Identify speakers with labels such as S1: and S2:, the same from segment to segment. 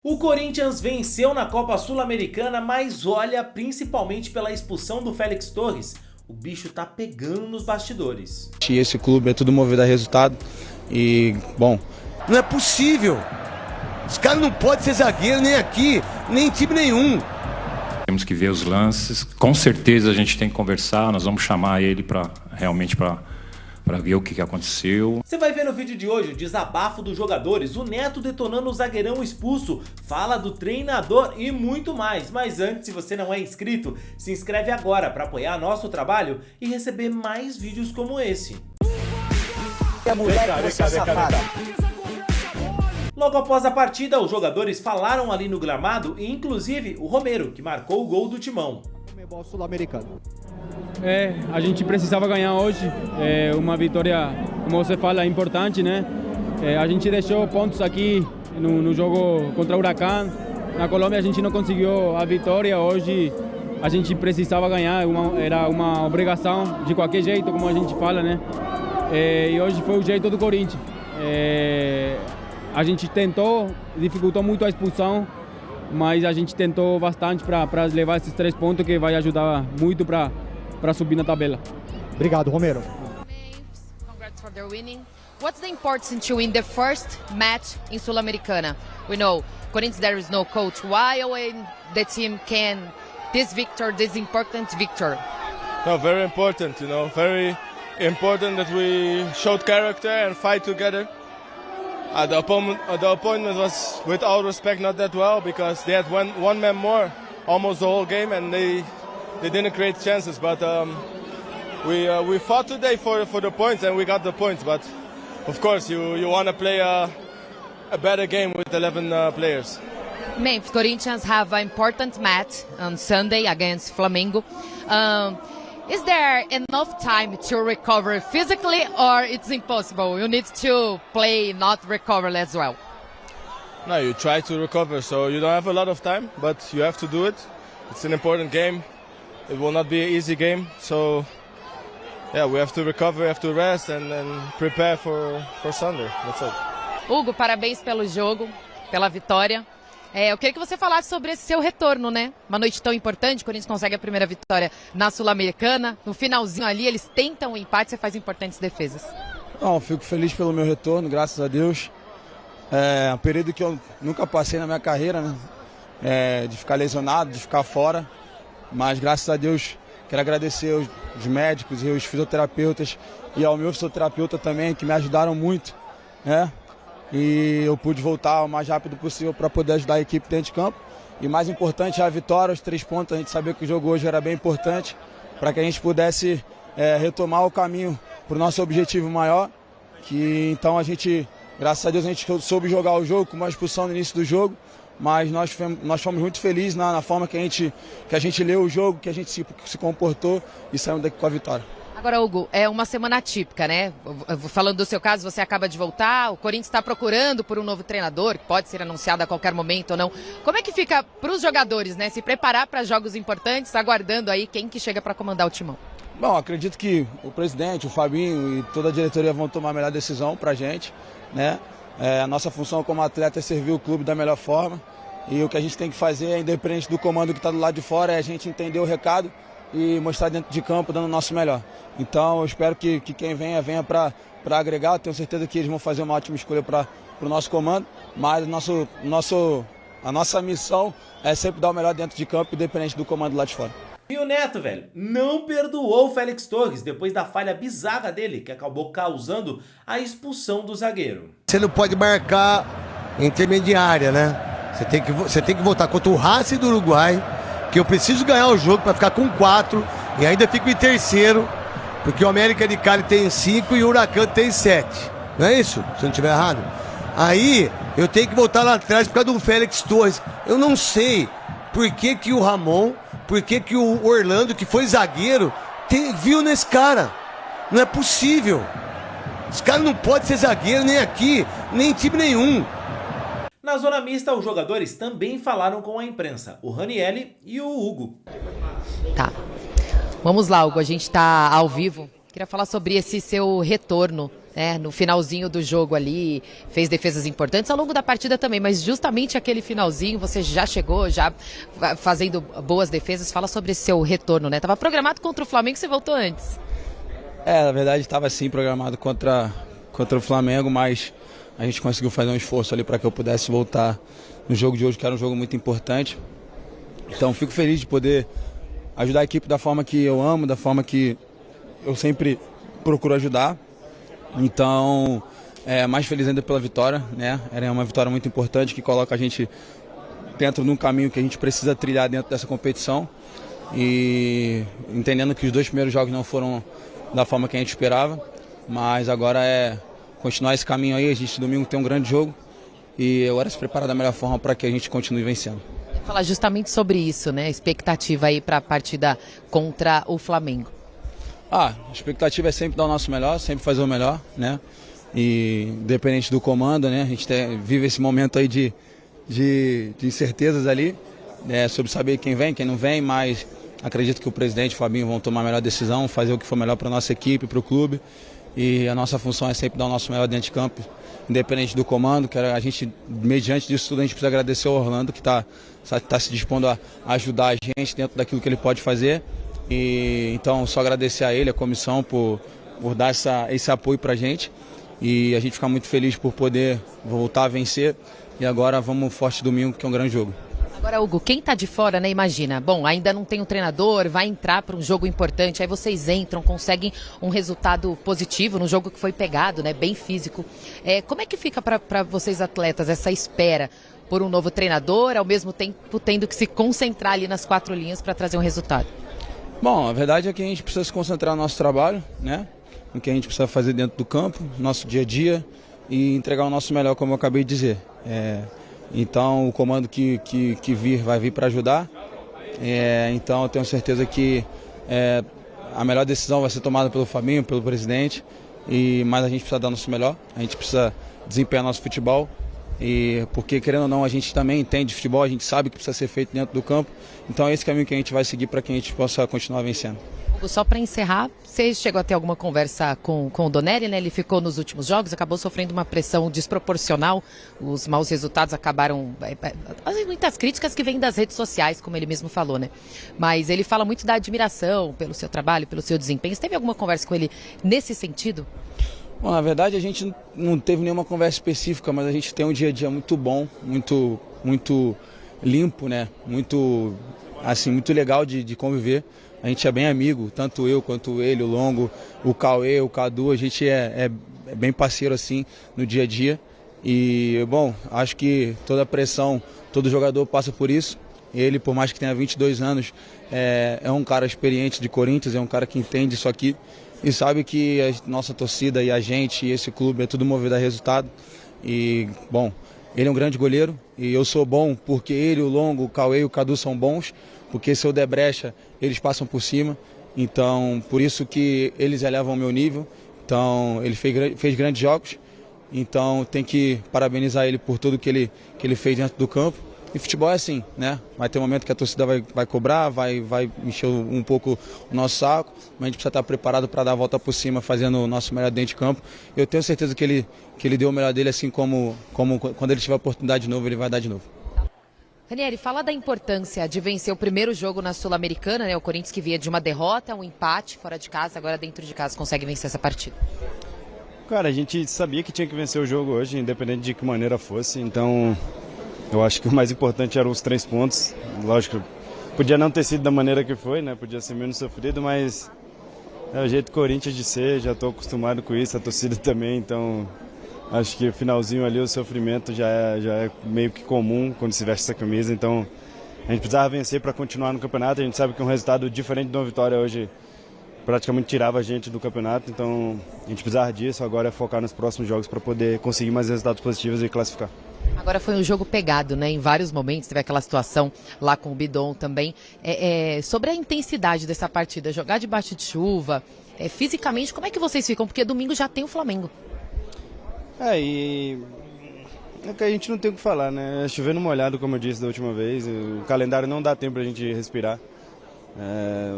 S1: O Corinthians venceu na Copa Sul-Americana, mas olha, principalmente pela expulsão do Félix Torres, o bicho tá pegando nos bastidores.
S2: Esse clube é tudo movido a resultado e, bom...
S3: Não é possível! Os caras não podem ser zagueiro nem aqui, nem em time nenhum.
S4: Temos que ver os lances, com certeza a gente tem que conversar, nós vamos chamar ele para ver o que aconteceu.
S1: Você vai ver no vídeo de hoje o desabafo dos jogadores, o Neto detonando o zagueirão expulso, fala do treinador e muito mais. Mas antes, se você não é inscrito, se inscreve agora para apoiar nosso trabalho e receber mais vídeos como esse. Logo após a partida, os jogadores falaram ali no gramado e inclusive o Romero, que marcou o gol do Timão.
S5: Sul-Americano. A gente precisava ganhar hoje, uma vitória, como você fala, importante, né? A gente deixou pontos aqui no jogo contra o Huracán. Na Colômbia a gente não conseguiu a vitória, hoje a gente precisava ganhar, era uma obrigação de qualquer jeito, como a gente fala, né? E hoje foi o jeito do Corinthians. A gente tentou, dificultou muito a expulsão, mas a gente tentou bastante para levar esses 3 pontos que vai ajudar muito para subir na tabela.
S6: Obrigado, Romero.
S7: Congrats for their winning. What's the importance to win the first match in Sul-Americana? We know Corinthians there is no coach. Why when the team can this important victory?
S8: No, very important, very important that we showed character and fight together. The opponent was, with all respect, not that well because they had one man more almost the whole game and they didn't create chances. But we fought today for the points and we got the points. But of course, you want to play a better game with 11 players.
S7: Memphis Corinthians have an important match on Sunday against Flamengo. Is there enough time to recover physically or it's impossible? You need to play, not recover as well.
S8: No, you try to recover, so you don't have a lot of time, but you have to do it. It's an important game. It will not be an easy game, so yeah, we have to recover, we have to rest and prepare for Sunday. That's it.
S7: Hugo, parabéns pelo jogo, pela vitória. Eu queria que você falasse sobre esse seu retorno, né? Uma noite tão importante, o Corinthians consegue a primeira vitória na Sul-Americana. No finalzinho ali, eles tentam o empate, você faz importantes defesas.
S2: Não, fico feliz pelo meu retorno, graças a Deus. É um período que eu nunca passei na minha carreira, né? De ficar lesionado, de ficar fora. Mas graças a Deus, quero agradecer os médicos e os fisioterapeutas e ao meu fisioterapeuta também, que me ajudaram muito, né? E eu pude voltar o mais rápido possível para poder ajudar a equipe dentro de campo. E mais importante é a vitória, os 3 pontos. A gente sabia que o jogo hoje era bem importante para que a gente pudesse retomar o caminho para o nosso objetivo maior. Que então a gente, graças a Deus, a gente soube jogar o jogo com uma expulsão no início do jogo. Mas nós fomos muito felizes na forma que a gente leu o jogo, que a gente se comportou e saímos daqui com a vitória.
S7: Agora, Hugo, é uma semana atípica, né? Falando do seu caso, você acaba de voltar, o Corinthians está procurando por um novo treinador, que pode ser anunciado a qualquer momento ou não. Como é que fica para os jogadores, né? Se preparar para jogos importantes, aguardando aí quem que chega para comandar o timão?
S2: Bom, acredito que o presidente, o Fabinho e toda a diretoria vão tomar a melhor decisão para a gente, né? A nossa função como atleta é servir o clube da melhor forma e o que a gente tem que fazer, independente do comando que está do lado de fora, é a gente entender o recado e mostrar dentro de campo dando o nosso melhor. Então eu espero que quem venha para agregar. Eu tenho certeza que eles vão fazer uma ótima escolha para o nosso comando, mas a nossa missão é sempre dar o melhor dentro de campo, independente do comando lá de fora.
S1: E o Neto, velho, não perdoou o Félix Torres depois da falha bizarra dele, que acabou causando a expulsão do zagueiro.
S3: Você não pode marcar intermediária, né? Você tem que voltar contra o Racing do Uruguai, que eu preciso ganhar o jogo para ficar com 4 e ainda fico em terceiro, porque o América de Cali tem 5 e o Huracán tem 7. Não é isso? Se eu não estiver errado. Aí eu tenho que voltar lá atrás por causa do Félix Torres. Eu não sei por que o Ramon, por que o Orlando, que foi zagueiro, viu nesse cara. Não é possível. Os caras não podem ser zagueiro nem aqui, nem em time nenhum.
S1: Na zona mista, os jogadores também falaram com a imprensa, o Ranielli e o Hugo.
S7: Tá. Vamos lá, Hugo, a gente está ao vivo Queria falar sobre esse seu retorno, né, no finalzinho do jogo ali, fez defesas importantes ao longo da partida também, mas justamente aquele finalzinho você já chegou, já fazendo boas defesas. Fala sobre esse seu retorno, né? Tava programado contra o Flamengo, você voltou antes.
S2: Na verdade estava sim programado contra o Flamengo, mas a gente conseguiu fazer um esforço ali para que eu pudesse voltar no jogo de hoje, que era um jogo muito importante. Então fico feliz de poder ajudar a equipe da forma que eu amo, da forma que eu sempre procuro ajudar. Então, mais feliz ainda pela vitória, né? Era uma vitória muito importante que coloca a gente dentro de um caminho que a gente precisa trilhar dentro dessa competição. E entendendo que os 2 primeiros jogos não foram da forma que a gente esperava, mas agora é continuar esse caminho aí. A gente domingo tem um grande jogo e agora se preparar da melhor forma para que a gente continue vencendo.
S7: Falar justamente sobre isso, né? Expectativa aí para a partida contra o Flamengo.
S2: A expectativa é sempre dar o nosso melhor, sempre fazer o melhor, né? E independente do comando, né? A gente vive esse momento aí de incertezas ali, sobre saber quem vem, quem não vem, mas acredito que o presidente e o Fabinho vão tomar a melhor decisão, fazer o que for melhor para a nossa equipe, para o clube. E a nossa função é sempre dar o nosso melhor dentro de campo, independente do comando. Que a gente, mediante disso tudo, a gente precisa agradecer ao Orlando, que está se dispondo a ajudar a gente dentro daquilo que ele pode fazer. E então só agradecer a ele, a comissão, por dar esse apoio para a gente. E a gente fica muito feliz por poder voltar a vencer. E agora vamos forte domingo, que é um grande jogo.
S7: Agora, Hugo, quem tá de fora, né, imagina, bom, ainda não tem um treinador, vai entrar para um jogo importante, aí vocês entram, conseguem um resultado positivo no jogo que foi pegado, né, bem físico. Como é que fica para vocês atletas essa espera por um novo treinador, ao mesmo tempo tendo que se concentrar ali nas 4 linhas para trazer um resultado?
S2: Bom, a verdade é que a gente precisa se concentrar no nosso trabalho, né, no que a gente precisa fazer dentro do campo, no nosso dia a dia, e entregar o nosso melhor, como eu acabei de dizer. Então o comando que vir vai vir para ajudar. Então eu tenho certeza que a melhor decisão vai ser tomada pelo Fabinho, pelo presidente. Mas a gente precisa dar o nosso melhor, a gente precisa desempenhar nosso futebol. Porque querendo ou não, a gente também entende futebol, a gente sabe o que precisa ser feito dentro do campo. Então é esse caminho que a gente vai seguir para que a gente possa continuar vencendo.
S7: Só para encerrar, você chegou a ter alguma conversa com o Donelli, né? Ele ficou nos últimos jogos, acabou sofrendo uma pressão desproporcional, os maus resultados acabaram... muitas críticas que vêm das redes sociais, como ele mesmo falou, né? Mas ele fala muito da admiração pelo seu trabalho, pelo seu desempenho. Você teve alguma conversa com ele nesse sentido?
S2: Bom, na verdade a gente não teve nenhuma conversa específica, mas a gente tem um dia a dia muito bom, muito limpo, né? Muito legal de conviver. A gente é bem amigo, tanto eu quanto ele, o Longo, o Cauê, o Cadu, a gente é bem parceiro assim no dia a dia. E, bom, acho que toda a pressão, todo jogador passa por isso. Ele, por mais que tenha 22 anos, é um cara experiente de Corinthians, é um cara que entende isso aqui e sabe que a nossa torcida e a gente e esse clube é tudo movido a resultado. E, bom, ele é um grande goleiro e eu sou bom porque ele, o Longo, o Cauê e o Cadu são bons. Porque se eu der brecha, eles passam por cima. Então, por isso que eles elevam o meu nível. Então, ele fez grandes jogos. Então, tem que parabenizar ele por tudo que ele fez dentro do campo. E futebol é assim, né? Vai ter um momento que a torcida vai cobrar, vai encher um pouco o nosso saco. Mas a gente precisa estar preparado para dar a volta por cima, fazendo o nosso melhor dentro de campo. Eu tenho certeza que ele deu o melhor dele, assim como quando ele tiver a oportunidade de novo, ele vai dar de novo.
S7: Ranieri, fala da importância de vencer o primeiro jogo na Sul-Americana, né? O Corinthians que via de uma derrota, um empate fora de casa, agora dentro de casa consegue vencer essa partida.
S6: Cara, a gente sabia que tinha que vencer o jogo hoje, independente de que maneira fosse, então eu acho que o mais importante eram os 3 pontos. Lógico, podia não ter sido da maneira que foi, né? Podia ser menos sofrido, mas é o jeito do Corinthians de ser, já estou acostumado com isso, a torcida também, então... Acho que o finalzinho ali, o sofrimento já é meio que comum quando se veste essa camisa. Então, a gente precisava vencer para continuar no campeonato. A gente sabe que um resultado diferente de uma vitória hoje praticamente tirava a gente do campeonato. Então, a gente precisava disso. Agora é focar nos próximos jogos para poder conseguir mais resultados positivos e classificar.
S7: Agora foi um jogo pegado, né? Em vários momentos. Teve aquela situação lá com o Bidon também. Sobre a intensidade dessa partida, jogar debaixo de chuva, fisicamente, como é que vocês ficam? Porque domingo já tem o Flamengo.
S6: E é que a gente não tem o que falar, né? Chovendo molhado, como eu disse da última vez, o calendário não dá tempo pra gente respirar.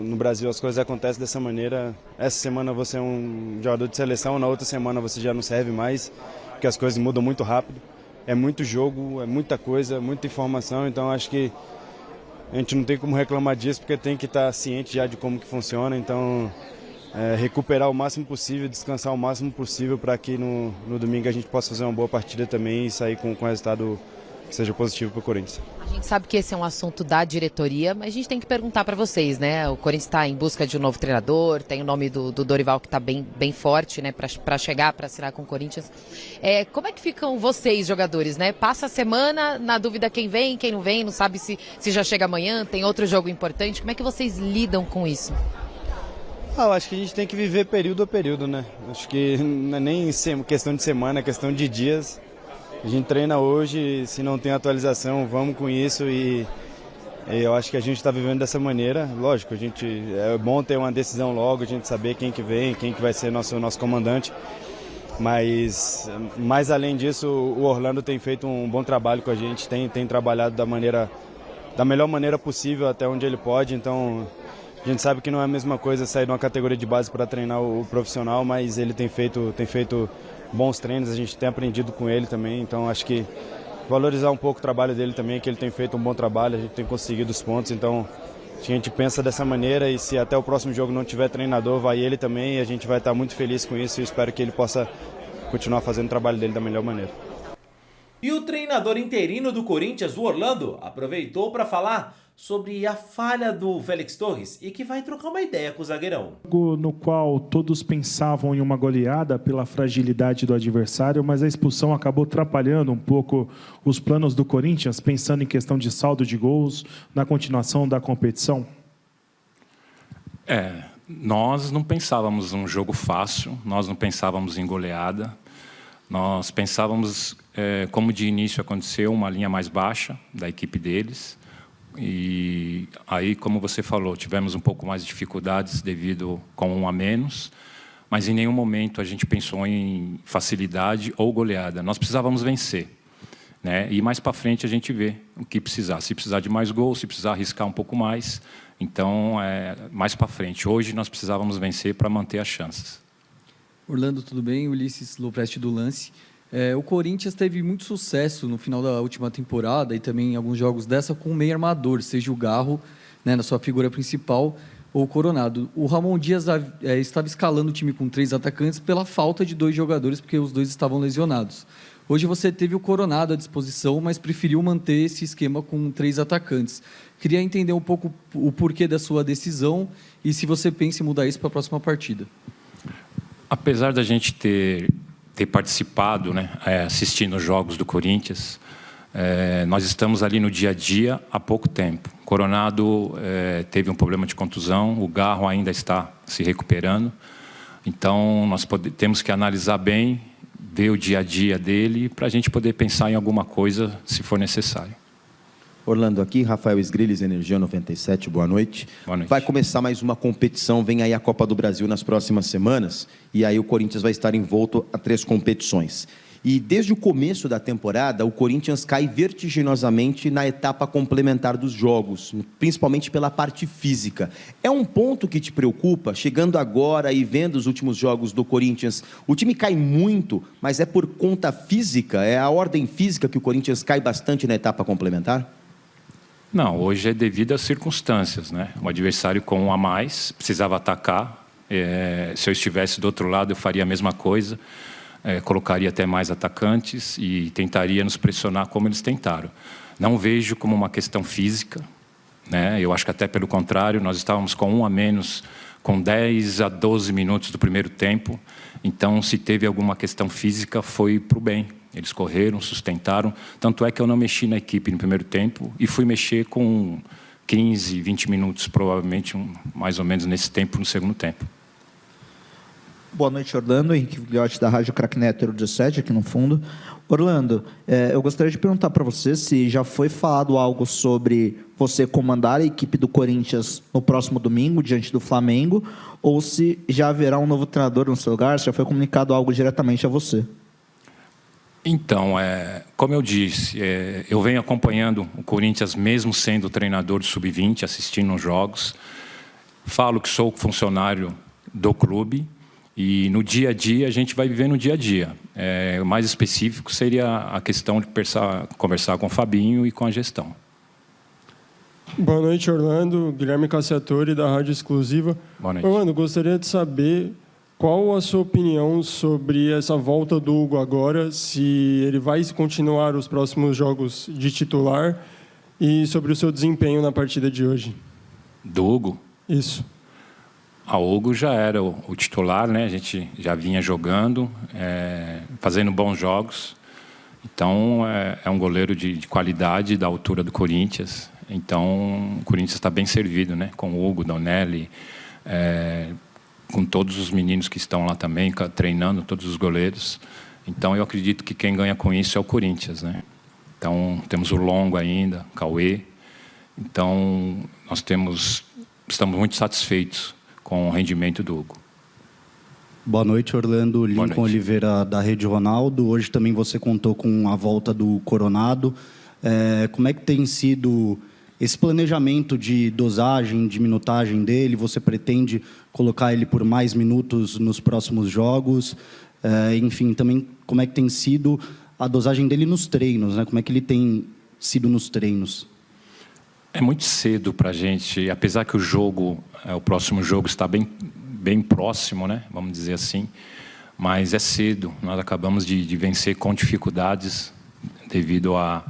S6: No Brasil as coisas acontecem dessa maneira. Essa semana você é um jogador de seleção, na outra semana você já não serve mais, porque as coisas mudam muito rápido. É muito jogo, é muita coisa, muita informação, então acho que a gente não tem como reclamar disso, porque tem que estar ciente já de como que funciona. Então, recuperar o máximo possível, descansar o máximo possível para que no domingo a gente possa fazer uma boa partida também e sair com resultado que seja positivo para o Corinthians.
S7: A gente sabe que esse é um assunto da diretoria, mas a gente tem que perguntar para vocês, né? O Corinthians está em busca de um novo treinador, tem o nome do Dorival que está bem forte, né? Para chegar, para assinar com o Corinthians. Como é que ficam vocês, jogadores, né? Passa a semana, na dúvida quem vem, quem não vem, não sabe se já chega amanhã, tem outro jogo importante. Como é que vocês lidam com isso?
S6: Eu acho que a gente tem que viver período a período, né? Acho que não é nem questão de semana, é questão de dias. A gente treina hoje, se não tem atualização, vamos com isso e eu acho que a gente está vivendo dessa maneira. Lógico, é bom ter uma decisão logo, a gente saber quem que vem, quem que vai ser nosso comandante. Mas, mais além disso, o Orlando tem feito um bom trabalho com a gente, tem trabalhado da melhor maneira possível até onde ele pode. Então, a gente sabe que não é a mesma coisa sair de uma categoria de base para treinar o profissional, mas ele tem feito bons treinos, a gente tem aprendido com ele também, então acho que valorizar um pouco o trabalho dele também, que ele tem feito um bom trabalho, a gente tem conseguido os pontos, então a gente pensa dessa maneira e se até o próximo jogo não tiver treinador, vai ele também e a gente vai estar muito feliz com isso e espero que ele possa continuar fazendo o trabalho dele da melhor maneira.
S1: E o treinador interino do Corinthians, o Orlando, aproveitou para falar sobre a falha do Félix Torres e que vai trocar uma ideia com o zagueirão.
S9: No qual todos pensavam em uma goleada pela fragilidade do adversário, mas a expulsão acabou atrapalhando um pouco os planos do Corinthians, pensando em questão de saldo de gols na continuação da competição?
S4: Nós não pensávamos num jogo fácil, nós não pensávamos em goleada, nós pensávamos, como de início aconteceu, uma linha mais baixa da equipe deles. E aí, como você falou, tivemos um pouco mais de dificuldades devido com um a menos, mas em nenhum momento a gente pensou em facilidade ou goleada. Nós precisávamos vencer, né? E mais para frente a gente vê o que precisar. Se precisar de mais gols, se precisar arriscar um pouco mais, então mais para frente. Hoje nós precisávamos vencer para manter as chances.
S10: Orlando, tudo bem? Ulisses Lopresti do Lance. O Corinthians teve muito sucesso no final da última temporada e também em alguns jogos dessa com o meio armador, seja o Garro, né, na sua figura principal, ou o Coronado. O Ramon Dias estava escalando o time com 3 atacantes pela falta de 2 jogadores, porque os 2 estavam lesionados. Hoje você teve o Coronado à disposição, mas preferiu manter esse esquema com 3 atacantes. Queria entender um pouco o porquê da sua decisão e se você pensa em mudar isso para a próxima partida.
S4: Apesar da gente ter participado, né, assistindo os jogos do Corinthians, nós estamos ali no dia a dia há pouco tempo. Coronado teve um problema de contusão, o Garro ainda está se recuperando, então nós temos que analisar bem, ver o dia a dia dele, para a gente poder pensar em alguma coisa se for necessário.
S11: Orlando aqui, Rafael Esgrilles, Energia 97, boa noite.
S4: Boa noite.
S11: Vai começar mais uma competição, vem aí a Copa do Brasil nas próximas semanas, e aí o Corinthians vai estar envolto a 3 competições. E desde o começo da temporada, o Corinthians cai vertiginosamente na etapa complementar dos jogos, principalmente pela parte física. É um ponto que te preocupa? Chegando agora e vendo os últimos jogos do Corinthians, o time cai muito, mas é por conta física? É a ordem física que o Corinthians cai bastante na etapa complementar?
S4: Não, hoje é devido às circunstâncias, né? O adversário com 1 a mais precisava atacar. Se eu estivesse do outro lado, eu faria a mesma coisa. Colocaria até mais atacantes e tentaria nos pressionar como eles tentaram. Não vejo como uma questão física, né? Eu acho que até pelo contrário, nós estávamos com 1 a menos, com 10 a 12 minutos do primeiro tempo. Então, se teve alguma questão física, foi para o bem. Eles correram, sustentaram. Tanto é que eu não mexi na equipe no primeiro tempo e fui mexer com 15, 20 minutos, provavelmente, mais ou menos nesse tempo, no segundo tempo.
S12: Boa noite, Orlando. Henrique Vigliotti, da Rádio Cracknet 17, aqui no fundo. Orlando, eu gostaria de perguntar para você se já foi falado algo sobre você comandar a equipe do Corinthians no próximo domingo, diante do Flamengo, ou se já haverá um novo treinador no seu lugar, se já foi comunicado algo diretamente a você.
S4: Então, como eu disse, eu venho acompanhando o Corinthians, mesmo sendo treinador do Sub-20, assistindo os jogos. Falo que sou funcionário do clube e no dia a dia a gente vai viver no dia a dia. O mais específico seria a questão de conversar com o Fabinho e com a gestão.
S13: Boa noite, Orlando. Guilherme Cassiatore, da Rádio Exclusiva.
S4: Boa noite.
S13: Orlando, gostaria de saber qual a sua opinião sobre essa volta do Hugo agora, se ele vai continuar os próximos jogos de titular e sobre o seu desempenho na partida de hoje.
S4: Do Hugo?
S13: Isso.
S4: O Hugo já era o titular, né? A gente já vinha jogando, fazendo bons jogos. Então, é um goleiro de qualidade, da altura do Corinthians. Então, o Corinthians está bem servido, né? Com o Hugo, Donelli, com todos os meninos que estão lá também, treinando, todos os goleiros. Então, eu acredito que quem ganha com isso é o Corinthians, né? Então, temos o Longo ainda, Cauê. Então, estamos muito satisfeitos com o rendimento do Hugo.
S14: Boa noite, Orlando. Lincoln Oliveira, da Rede Ronaldo. Hoje também você contou com a volta do Coronado. Como é que tem sido esse planejamento de dosagem, de minutagem dele? Você pretende colocar ele por mais minutos nos próximos jogos? Enfim, também como é que tem sido a dosagem dele nos treinos, né? Como é que ele tem sido nos treinos?
S4: É muito cedo para a gente, apesar que o próximo jogo está bem próximo, né? Vamos dizer assim, mas é cedo. Nós acabamos de vencer com dificuldades devido à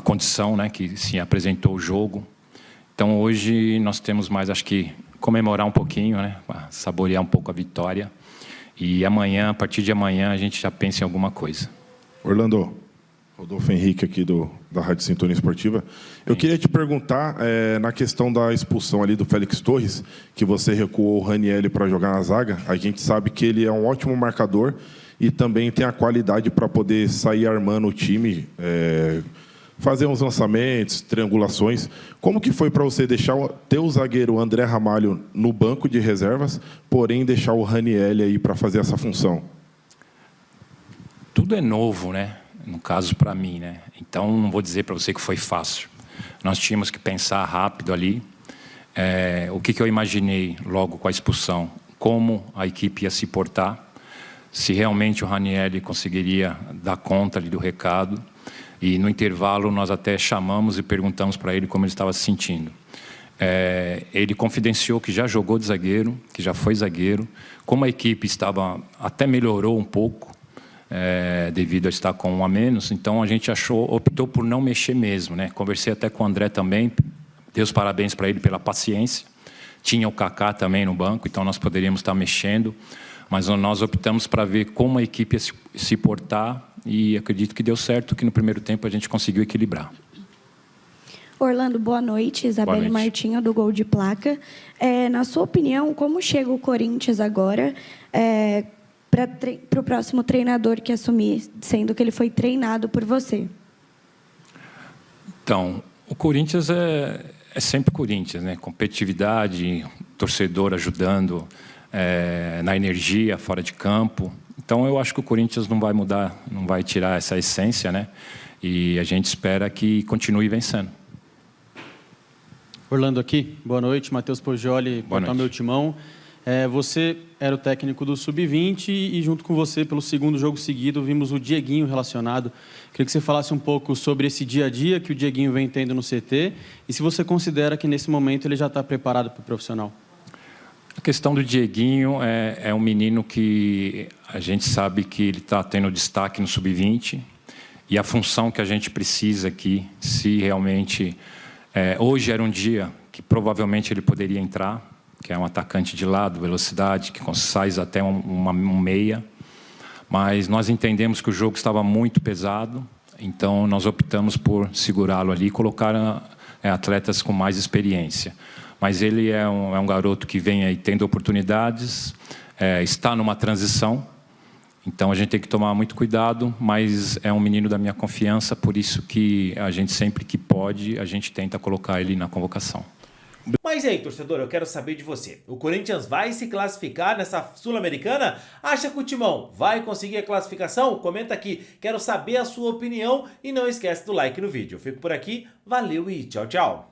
S4: condição, né, que se apresentou o jogo. Então, hoje nós temos mais, acho que, comemorar um pouquinho, né, saborear um pouco a vitória. E amanhã, a partir de amanhã, a gente já pensa em alguma coisa.
S15: Orlando, Rodolfo Henrique aqui da Rádio Sintonia Esportiva. Eu queria te perguntar, na questão da expulsão ali do Félix Torres, que você recuou o Ranielli para jogar na zaga. A gente sabe que ele é um ótimo marcador e também tem a qualidade para poder sair armando o time, fazer uns lançamentos, triangulações. Como que foi para você deixar ter o zagueiro André Ramalho no banco de reservas, porém deixar o Ranielli aí para fazer essa função?
S4: Tudo é novo, né? No caso, para mim, né? Então, não vou dizer para você que foi fácil. Nós tínhamos que pensar rápido ali. O que eu imaginei logo com a expulsão? Como a equipe ia se portar? Se realmente o Ranielli conseguiria dar conta ali do recado. E, no intervalo, nós até chamamos e perguntamos para ele como ele estava se sentindo. Ele confidenciou que já jogou de zagueiro, que já foi zagueiro. Como a equipe até melhorou um pouco, devido a estar com um a menos, então a gente optou por não mexer mesmo, né? Conversei até com o André também, dei os parabéns para ele pela paciência. Tinha o Kaká também no banco, então nós poderíamos estar mexendo, mas nós optamos para ver como a equipe ia se portar e acredito que deu certo, que no primeiro tempo a gente conseguiu equilibrar.
S16: Orlando, boa noite. Isabelle Martinho, do Gol de Placa. Na sua opinião, como chega o Corinthians agora para o próximo treinador que assumir, sendo que ele foi treinado por você?
S4: Então, o Corinthians é sempre Corinthians, né? Competitividade, torcedor ajudando na energia, fora de campo. Então, eu acho que o Corinthians não vai mudar, não vai tirar essa essência, né? E a gente espera que continue vencendo.
S5: Orlando aqui, boa noite. Matheus Poggioli, Portal Meu Timão. Você era o técnico do Sub-20 e junto com você, pelo segundo jogo seguido, vimos o Dieguinho relacionado. Queria que você falasse um pouco sobre esse dia a dia que o Dieguinho vem tendo no CT e se você considera que nesse momento ele já está preparado para o profissional.
S4: A questão do Dieguinho é um menino que a gente sabe que ele está tendo destaque no Sub-20 e a função que a gente precisa aqui, se realmente... hoje era um dia que provavelmente ele poderia entrar, que é um atacante de lado, velocidade, que sai até um meia. Mas nós entendemos que o jogo estava muito pesado, então nós optamos por segurá-lo ali e colocar atletas com mais experiência. Mas ele é um garoto que vem aí tendo oportunidades, está numa transição, então a gente tem que tomar muito cuidado, mas é um menino da minha confiança, por isso que a gente sempre que pode, a gente tenta colocar ele na convocação.
S1: Mas aí, torcedor, eu quero saber de você. O Corinthians vai se classificar nessa Sul-Americana? Acha que o Timão vai conseguir a classificação? Comenta aqui, quero saber a sua opinião e não esquece do like no vídeo. Eu fico por aqui, valeu e tchau, tchau.